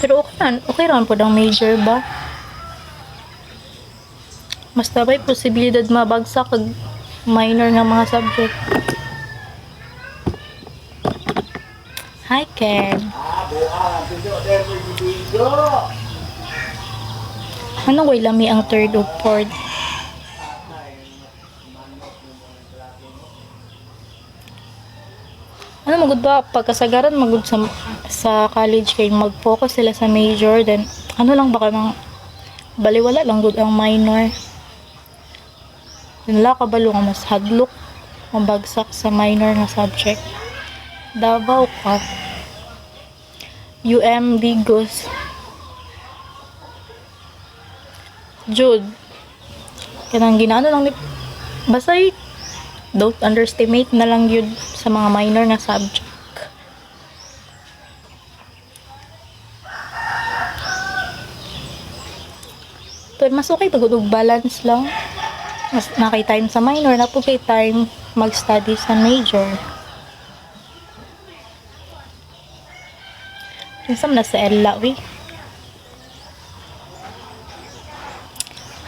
Pero okay ran po ang major ba? Mas tabay posibilidad mabagsak kag minor nga mga subject. Hi, Ken. Anong way lami ang third o fourth? Ano magud ba pagkasagaran magud sa college kay mag-focus sila sa major, then ano lang baka nang baliwala lang gud ang minor. Nila kabalo nga mas hadlok mabagsak sa minor nga subject. Davao ka. UM Digos. Jude. Kanang ginano lang ni basta don't underestimate na lang yun sa mga minor nga subject. Pero mas okay pag balance lang. Mas nakay time sa minor, na po kay time mag-study sa major. Kinsam na sa Ella, we.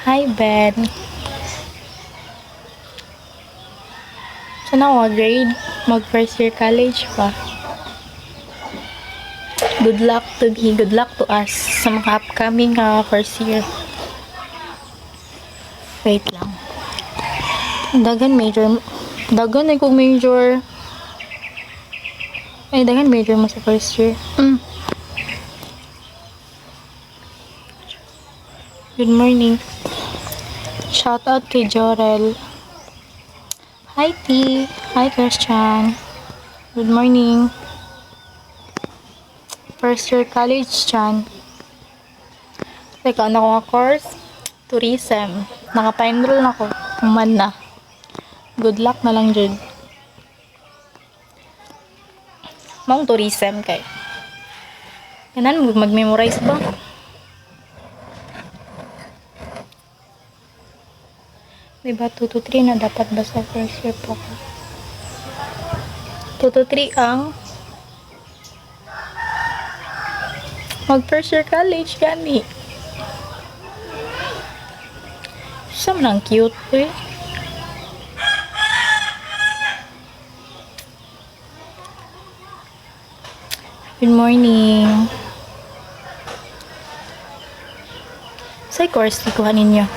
Hi, Ben. Sana ako grade, mag first year college pa. Good luck to me, good luck to us sa mga upcoming first year. Wait lang. Dagan ay kung major. Ay, dagan major mo sa first year. Good morning. Shout out kay Jorel. Hi, T. Hi, Christian. Good morning. First year college, Chan. Teka, ano ko nga course? Tourism. Naka-pa-enroll na ako. Man na. Good luck na lang, Jude. Maong tourism kay. Kanan, mag-memorize ba? Diba 2 to 3 na dapat ba sa first year po ko? 2 to 3 ang mag first year college gani. Siyam nang cute eh. Good morning. Sa course di kuha ninyo?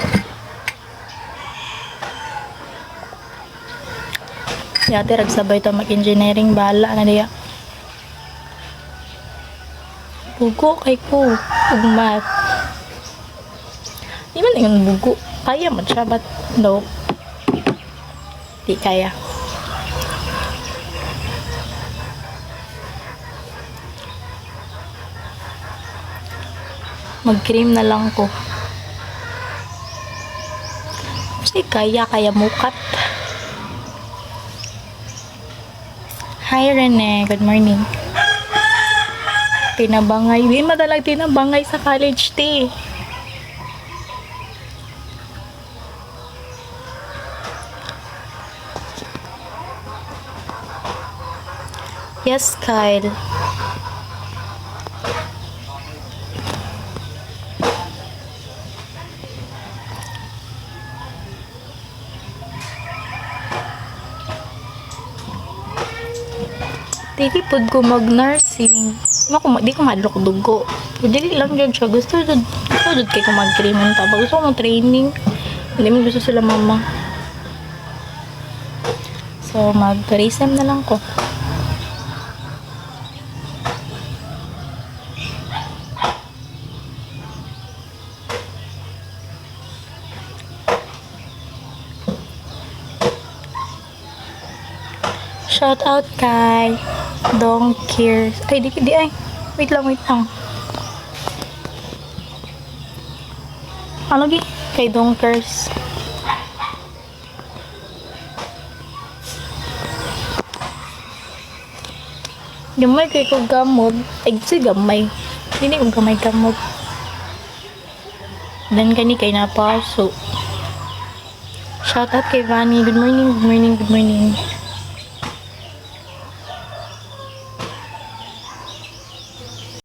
Yate ragsabay to mag-engineering bala na diya. Bugo kay ko ug math. Di man yung bugo. Kaya man siya but no. Di kaya. Mag-cream na lang ko. Kasi kaya mukat. Hi, Rene. Good morning. Tinabangay. Hindi madalag tinabangay sa college, te. Yes, Kyle. Dili pod ko mag-nursing. Di ko madlok dugo. Dili lang jud siya. Gusto jud kay ko mag-creaman ta. Gusto ko mag-training. Hindi mo gusto sila mama. So, mag-tourism na lang ko. Shout out kay Dong Cares. Ay, di ay. Wait lang. Ano gi? Kay Dong Cares. Gamay kay ko gamod. Ay, si gamay. Hindi ko gamay gamod. Dan kani kay napaso. Shout out kay Vani. Good morning.